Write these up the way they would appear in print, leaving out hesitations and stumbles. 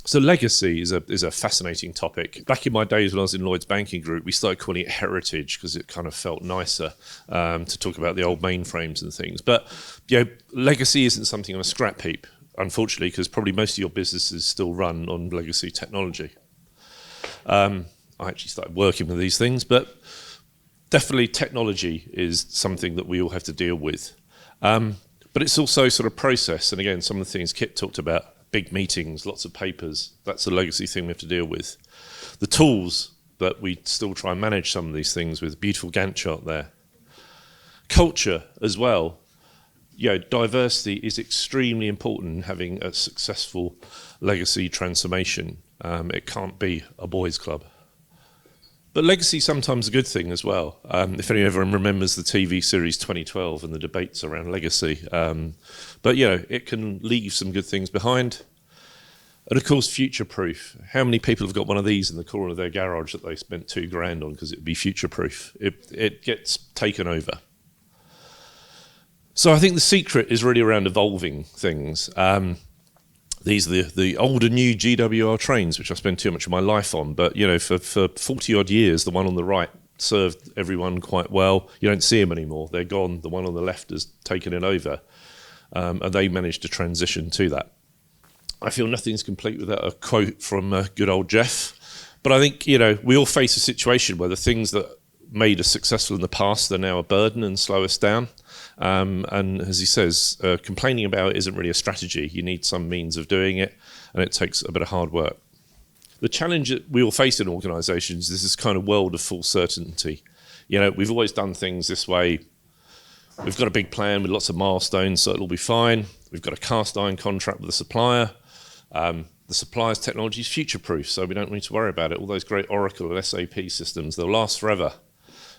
So legacy is a fascinating topic. Back in my days when I was in Lloyd's Banking Group, we started calling it heritage because it kind of felt nicer to talk about the old mainframes and things. But legacy isn't something on a scrap heap, unfortunately, because probably most of your businesses still run on legacy technology. I actually started working with these things, but definitely technology is something that we all have to deal with. But it's also sort of process, and again, some of the things Kit talked about, big meetings, lots of papers, that's a legacy thing we have to deal with. The tools that we still try and manage some of these things with, beautiful Gantt chart there. Culture as well. Diversity is extremely important in having a successful legacy transformation. It can't be a boys' club. But legacy is sometimes a good thing as well. If anyone remembers the TV series 2012 and the debates around legacy. But it can leave some good things behind. And of course, future-proof. How many people have got one of these in the corner of their garage that they spent $2,000 on because it would be future-proof? It gets taken over. So I think the secret is really around evolving things. These are the older new GWR trains, which I spend too much of my life on. But, for 40-odd years, the one on the right served everyone quite well. You don't see them anymore. They're gone. The one on the left has taken it over. And they managed to transition to that. I feel nothing's complete without a quote from good old Jeff. But I think, we all face a situation where the things that made us successful in the past are now a burden and slow us down. And as he says, complaining about it isn't really a strategy. You need some means of doing it, and it takes a bit of hard work. The challenge that we all face in organisations is this kind of world of full certainty. We've always done things this way. We've got a big plan with lots of milestones, so it'll be fine. We've got a cast iron contract with the supplier. The supplier's technology is future-proof, so we don't need to worry about it. All those great Oracle and SAP systems, they'll last forever.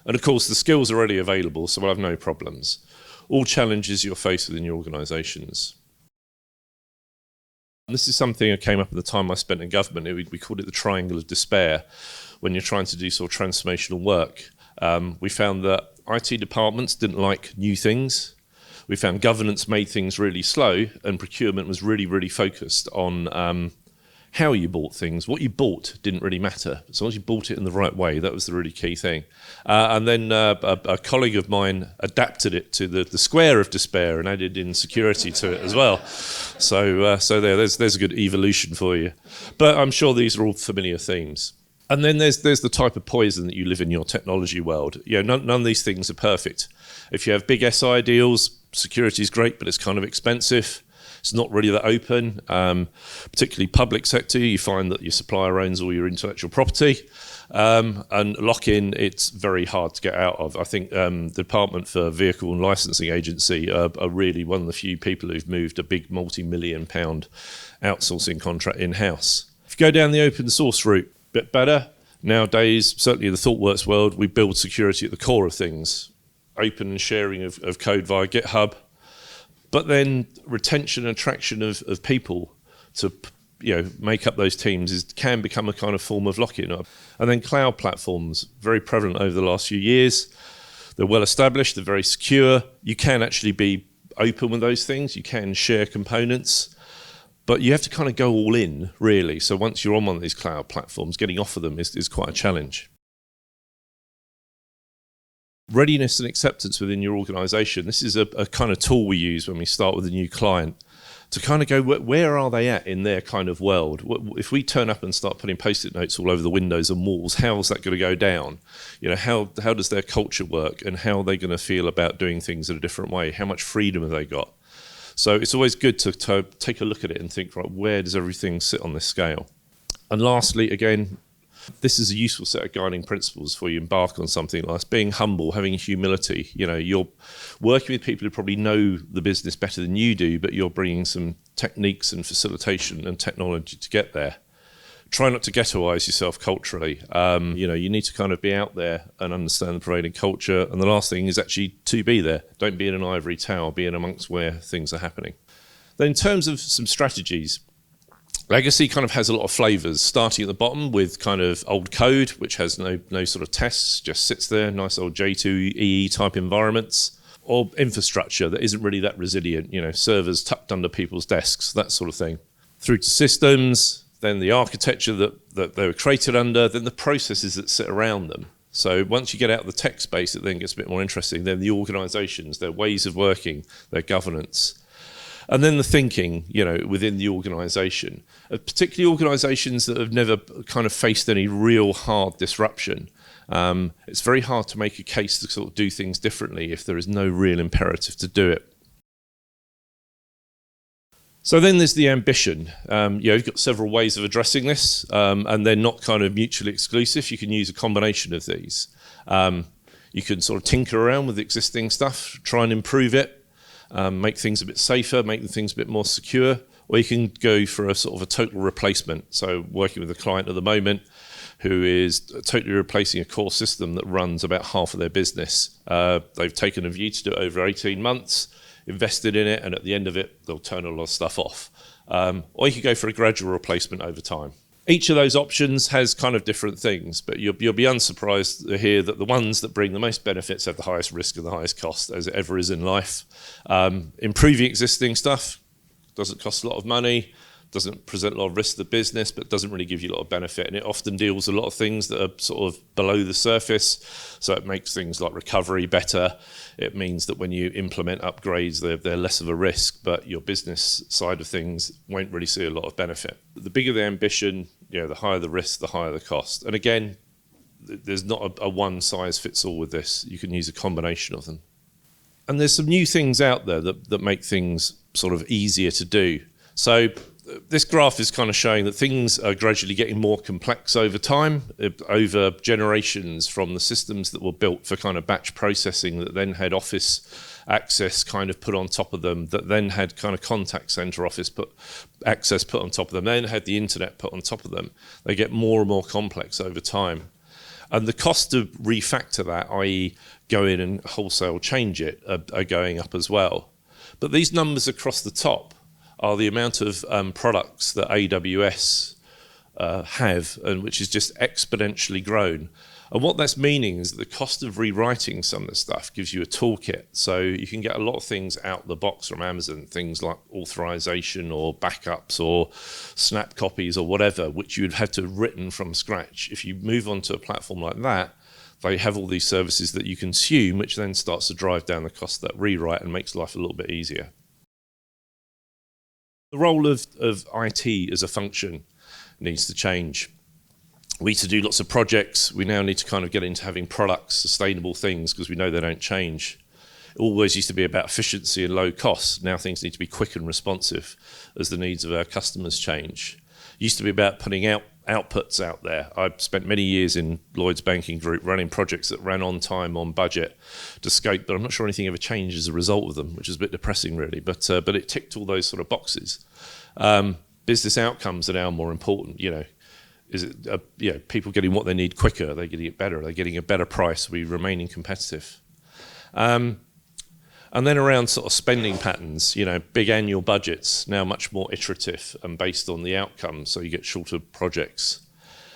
And of course, the skills are already available, so we'll have no problems. All challenges you'll face within your organisations. This is something that came up at the time I spent in government. We called it the triangle of despair. When you're trying to do sort of transformational work, we found that IT departments didn't like new things. We found governance made things really slow, and procurement was really, really focused on how you bought things. What you bought didn't really matter. As long as you bought it in the right way, that was the really key thing. And then a colleague of mine adapted it to the square of despair and added in security to it as well. So there's a good evolution for you. But I'm sure these are all familiar themes. And then there's the type of poison that you live in your technology world. None of these things are perfect. If you have big SI deals, security is great, but it's kind of expensive. It's not really that open, particularly public sector. You find that your supplier owns all your intellectual property, and lock-in, it's very hard to get out of. I think the Department for Vehicle and Licensing Agency are really one of the few people who've moved a big multi-million pound outsourcing contract in-house. If you go down the open source route, a bit better. Nowadays, certainly in the ThoughtWorks world, we build security at the core of things. Open and sharing of code via GitHub. But then retention and attraction of people to make up those teams can become a kind of form of lock-in. And then cloud platforms, very prevalent over the last few years. They're well established, they're very secure. You can actually be open with those things. You can share components. But you have to kind of go all in, really. So once you're on one of these cloud platforms, getting off of them is quite a challenge. Readiness and acceptance within your organisation. This is a kind of tool we use when we start with a new client to kind of go, where are they at in their kind of world? If we turn up and start putting post-it notes all over the windows and walls, how's that going to go down? How does their culture work, and how are they going to feel about doing things in a different way? How much freedom have they got? So it's always good to take a look at it and think, right, where does everything sit on this scale? And lastly, again, this is a useful set of guiding principles before you embark on something like this. Being humble, having humility. You're working with people who probably know the business better than you do, but you're bringing some techniques and facilitation and technology to get there. Try not to ghettoise yourself culturally. You need to kind of be out there and understand the prevailing culture. And the last thing is actually to be there. Don't be in an ivory tower. Be in amongst where things are happening. Then in terms of some strategies, Legacy kind of has a lot of flavors, starting at the bottom with kind of old code, which has no sort of tests, just sits there, nice old J2EE type environments, or infrastructure that isn't really that resilient, servers tucked under people's desks, that sort of thing. Through to systems, then the architecture that they were created under, then the processes that sit around them. So once you get out of the tech space, it then gets a bit more interesting. Then the organizations, their ways of working, their governance. And then the thinking, within the organisation, particularly organisations that have never kind of faced any real hard disruption. It's very hard to make a case to sort of do things differently if there is no real imperative to do it. So then there's the ambition. You've got several ways of addressing this, and they're not kind of mutually exclusive. You can use a combination of these. You can sort of tinker around with existing stuff, try and improve it. Make things a bit safer, make things a bit more secure, or you can go for a sort of a total replacement. So working with a client at the moment who is totally replacing a core system that runs about half of their business. They've taken a view to do it over 18 months, invested in it, and at the end of it, they'll turn a lot of stuff off. Or you could go for a gradual replacement over time. Each of those options has kind of different things, but you'll be unsurprised to hear that the ones that bring the most benefits have the highest risk and the highest cost, as it ever is in life. Improving existing stuff doesn't cost a lot of money, doesn't present a lot of risk to the business, but doesn't really give you a lot of benefit. And it often deals with a lot of things that are sort of below the surface. So it makes things like recovery better. It means that when you implement upgrades, they're less of a risk, but your business side of things won't really see a lot of benefit. The bigger the ambition, the higher the risk, the higher the cost. And again, there's not a one size fits all with this. You can use a combination of them. And there's some new things out there that make things sort of easier to do. So this graph is kind of showing that things are gradually getting more complex over time, over generations, from the systems that were built for kind of batch processing that then had office access kind of put on top of them, that then had kind of contact center office access put on top of them, then had the internet put on top of them. They get more and more complex over time. And the cost to refactor that, i.e. go in and wholesale change it, are going up as well. But these numbers across the top are the amount of products that AWS have, and which is just exponentially grown. And what that's meaning is that the cost of rewriting some of the stuff gives you a toolkit. So you can get a lot of things out the box from Amazon, things like authorization or backups or snap copies or whatever, which you'd have to have written from scratch. If you move on to a platform like that, they have all these services that you consume, which then starts to drive down the cost of that rewrite and makes life a little bit easier. The role of IT as a function needs to change. We used to do lots of projects. We now need to kind of get into having products, sustainable things, because we know they don't change. It always used to be about efficiency and low costs. Now things need to be quick and responsive as the needs of our customers change. It used to be about putting outputs out there. I spent many years in Lloyd's banking group running projects that ran on time, on budget, to scope, but I'm not sure anything ever changed as a result of them, which is a bit depressing really, but it ticked all those sort of boxes. Business outcomes are now more important, Is it people getting what they need quicker? Are they getting it better? Are they getting a better price? Are we remaining competitive? And then around sort of spending patterns, big annual budgets, now much more iterative and based on the outcomes, so you get shorter projects.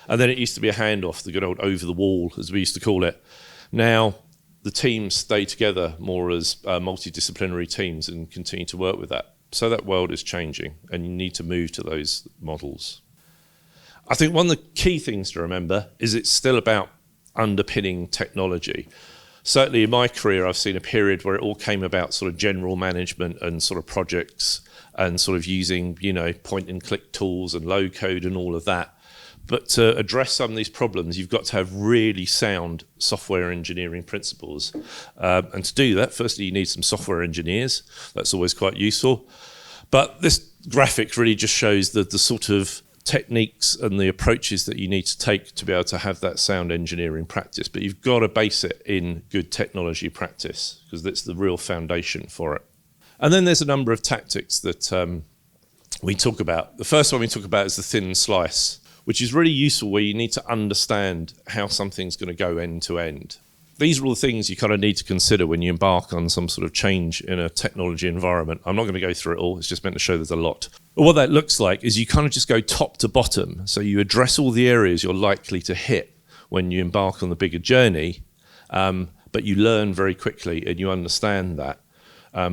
And then it used to be a handoff, the good old over the wall, as we used to call it. Now the teams stay together more as multidisciplinary teams and continue to work with that. So that world is changing, and you need to move to those models. I think one of the key things to remember is it's still about underpinning technology. Certainly in my career, I've seen a period where it all came about sort of general management and sort of projects and sort of using, point and click tools and low code and all of that. But to address some of these problems, you've got to have really sound software engineering principles. And to do that, firstly, you need some software engineers. That's always quite useful. But this graphic really just shows the sort of techniques and the approaches that you need to take to be able to have that sound engineering practice. But you've got to base it in good technology practice, because that's the real foundation for it. And then there's a number of tactics that we talk about. The first one we talk about is the thin slice, which is really useful where you need to understand how something's going to go end to end. these are all the things you kind of need to consider when you embark on some sort of change in a technology environment. I'm not going to go through it all. It's just meant to show there's a lot. But what that looks like is you kind of just go top to bottom. So you address all the areas you're likely to hit when you embark on the bigger journey, but you learn very quickly and you understand that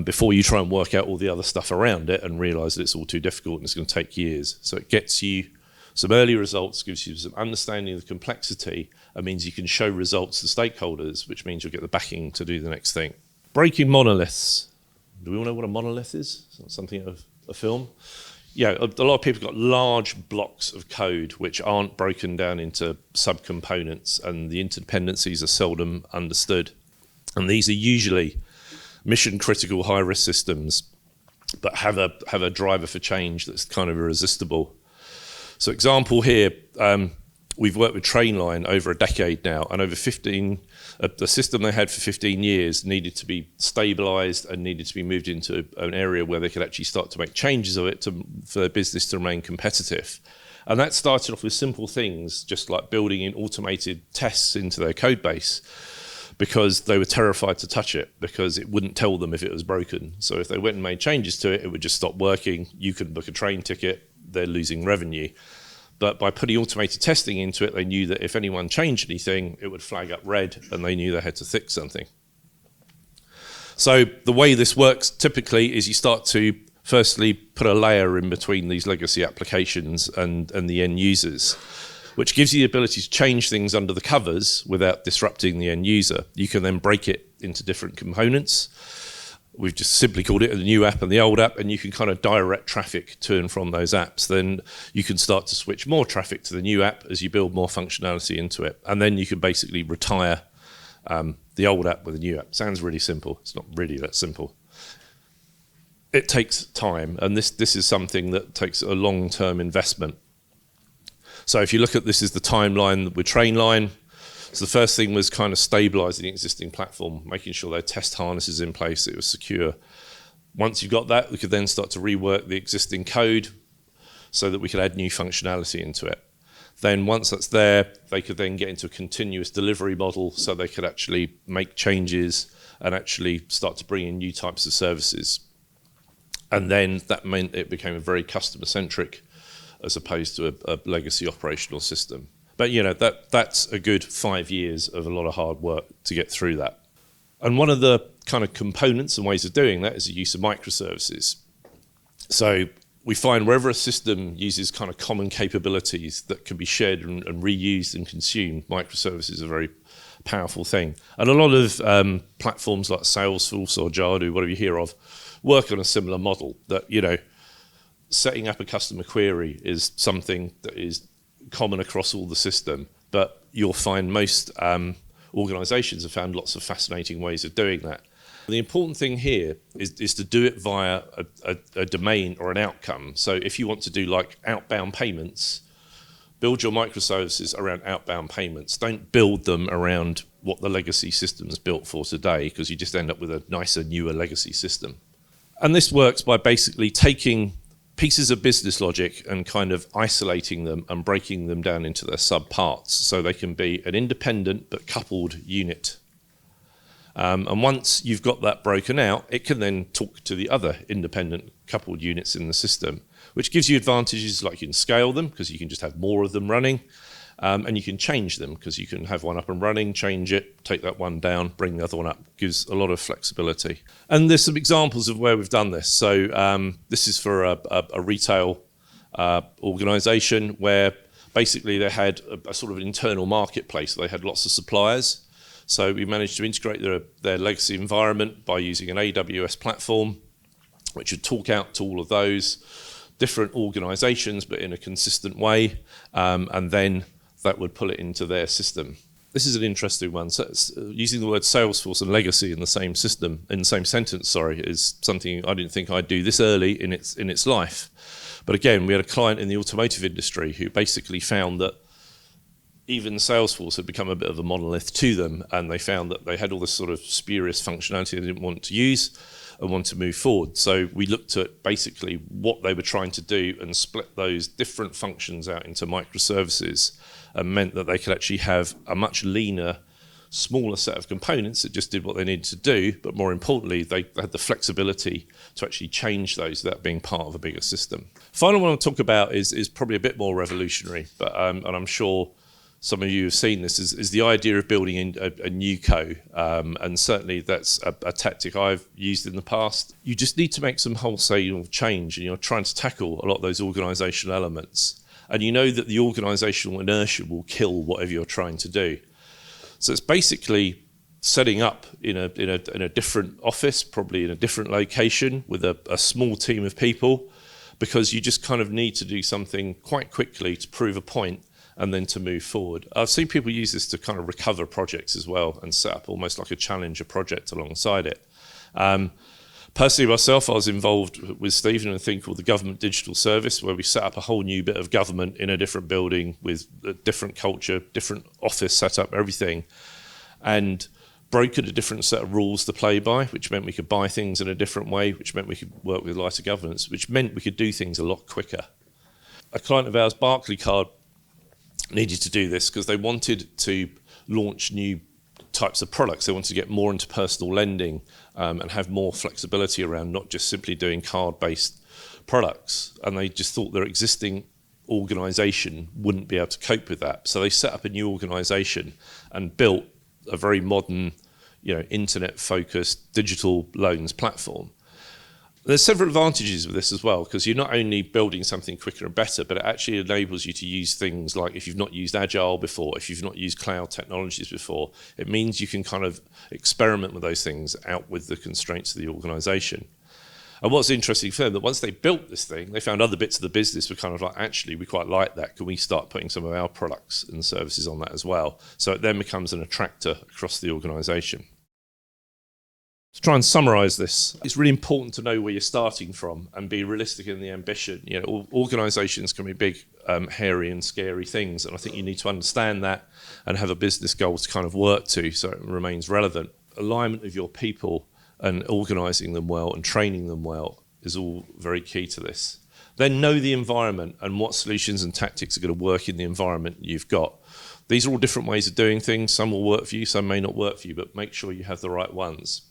before you try and work out all the other stuff around it and realize that it's all too difficult and it's going to take years. So it gets you some early results, gives you some understanding of the complexity, and means you can show results to stakeholders, which means you'll get the backing to do the next thing. Breaking monoliths. Do we all know what a monolith is? It's not something of a film. Yeah, a lot of people have got large blocks of code which aren't broken down into subcomponents, and the interdependencies are seldom understood. And these are usually mission-critical, high-risk systems, but have a driver for change that's kind of irresistible. So example here, we've worked with Trainline over a decade now, and over the system they had for 15 years needed to be stabilised and needed to be moved into an area where they could actually start to make changes of it for their business to remain competitive. And that started off with simple things, just like building in automated tests into their code base, because they were terrified to touch it, because it wouldn't tell them if it was broken. So if they went and made changes to it, it would just stop working. You couldn't book a train ticket, they're losing revenue. But by putting automated testing into it, they knew that if anyone changed anything, it would flag up red, and they knew they had to fix something. So the way this works typically is you start to firstly put a layer in between these legacy applications and the end users, which gives you the ability to change things under the covers without disrupting the end user. You can then break it into different components. We've just simply called it the new app and the old app, and you can kind of direct traffic to and from those apps. Then you can start to switch more traffic to the new app as you build more functionality into it. And then you can basically retire the old app with the new app. Sounds really simple. It's not really that simple. It takes time, and this is something that takes a long-term investment. So if you look at this is the timeline with Trainline. So the first thing was kind of stabilising the existing platform, making sure their test harnesses in place, it was secure. Once you got that, we could then start to rework the existing code so that we could add new functionality into it. Then once that's there, they could then get into a continuous delivery model so they could actually make changes and actually start to bring in new types of services. And then that meant it became a very customer-centric as opposed to a legacy operational system. But that's a good 5 years of a lot of hard work to get through that. And one of the kind of components and ways of doing that is the use of microservices. So we find wherever a system uses kind of common capabilities that can be shared and reused and consumed, microservices are a very powerful thing. And a lot of platforms like Salesforce or Jadu, whatever you hear of, work on a similar model that, setting up a customer query is something that is common across all the system, but you'll find most organizations have found lots of fascinating ways of doing that. The important thing here is to do it via a domain or an outcome. So if you want to do like outbound payments, build your microservices around outbound payments. Don't build them around what the legacy system is built for today, because you just end up with a nicer, newer legacy system. And this works by basically taking pieces of business logic and kind of isolating them and breaking them down into their subparts so they can be an independent but coupled unit. And once you've got that broken out, it can then talk to the other independent coupled units in the system, which gives you advantages like you can scale them because you can just have more of them running, and you can change them because you can have one up and running, change it, take that one down, bring the other one up. Gives a lot of flexibility. And there's some examples of where we've done this. So this is for a retail organisation where basically they had a sort of internal marketplace. They had lots of suppliers. So we managed to integrate their legacy environment by using an AWS platform, which would talk out to all of those different organisations, but in a consistent way, and then that would pull it into their system. This is an interesting one. So using the word Salesforce and legacy in the same system, in the same sentence, is something I didn't think I'd do this early in its life. But again, we had a client in the automotive industry who basically found that even Salesforce had become a bit of a monolith to them, and they found that they had all this sort of spurious functionality they didn't want to use and want to move forward. So we looked at basically what they were trying to do and split those different functions out into microservices, and meant that they could actually have a much leaner smaller set of components that just did what they needed to do, but more importantly, they had the flexibility to actually change those without being part of a bigger system. Final one I'll talk about is probably a bit more revolutionary, but and I'm sure some of you have seen this, is the idea of building a new co, and certainly that's a tactic I've used in the past. You just need to make some wholesale change, and you're trying to tackle a lot of those organisational elements. And you know that the organisational inertia will kill whatever you're trying to do. So it's basically setting up in a different office, probably in a different location with a small team of people, because you just kind of need to do something quite quickly to prove a point and then to move forward. I've seen people use this to kind of recover projects as well and set up almost like a challenger project alongside it. Personally myself, I was involved with Stephen in a thing called the Government Digital Service, where we set up a whole new bit of government in a different building with a different culture, different office setup, everything, and brokered a different set of rules to play by, which meant we could buy things in a different way, which meant we could work with lighter governance, which meant we could do things a lot quicker. A client of ours, Barclaycard, needed to do this because they wanted to launch new types of products. They wanted to get more into personal lending and have more flexibility around not just simply doing card-based products. And they just thought their existing organisation wouldn't be able to cope with that. So they set up a new organisation and built a very modern, internet-focused digital loans platform. There's several advantages with this as well, because you're not only building something quicker and better, but it actually enables you to use things like, if you've not used Agile before, if you've not used cloud technologies before, it means you can kind of experiment with those things out with the constraints of the organisation. And what's interesting for them, that once they built this thing, they found other bits of the business were kind of like, actually, we quite like that. Can we start putting some of our products and services on that as well? So it then becomes an attractor across the organisation. To try and summarise this, it's really important to know where you're starting from and be realistic in the ambition. Organisations can be big, hairy and scary things, and I think you need to understand that and have a business goal to kind of work to so it remains relevant. Alignment of your people and organising them well and training them well is all very key to this. Then know the environment and what solutions and tactics are going to work in the environment you've got. These are all different ways of doing things. Some will work for you, some may not work for you, but make sure you have the right ones.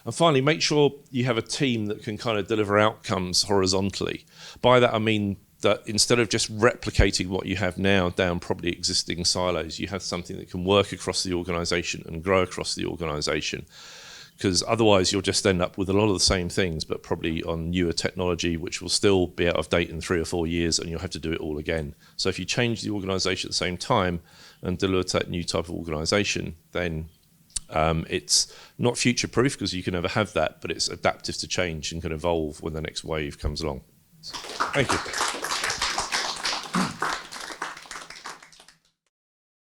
And finally, make sure you have a team that can kind of deliver outcomes horizontally. By that, I mean that instead of just replicating what you have now down probably existing silos, you have something that can work across the organisation and grow across the organisation. Because otherwise, you'll just end up with a lot of the same things, but probably on newer technology, which will still be out of date in 3 or 4 years, and you'll have to do it all again. So if you change the organisation at the same time and deliver that new type of organisation, then it's not future-proof because you can never have that, but it's adaptive to change and can evolve when the next wave comes along. Thank you.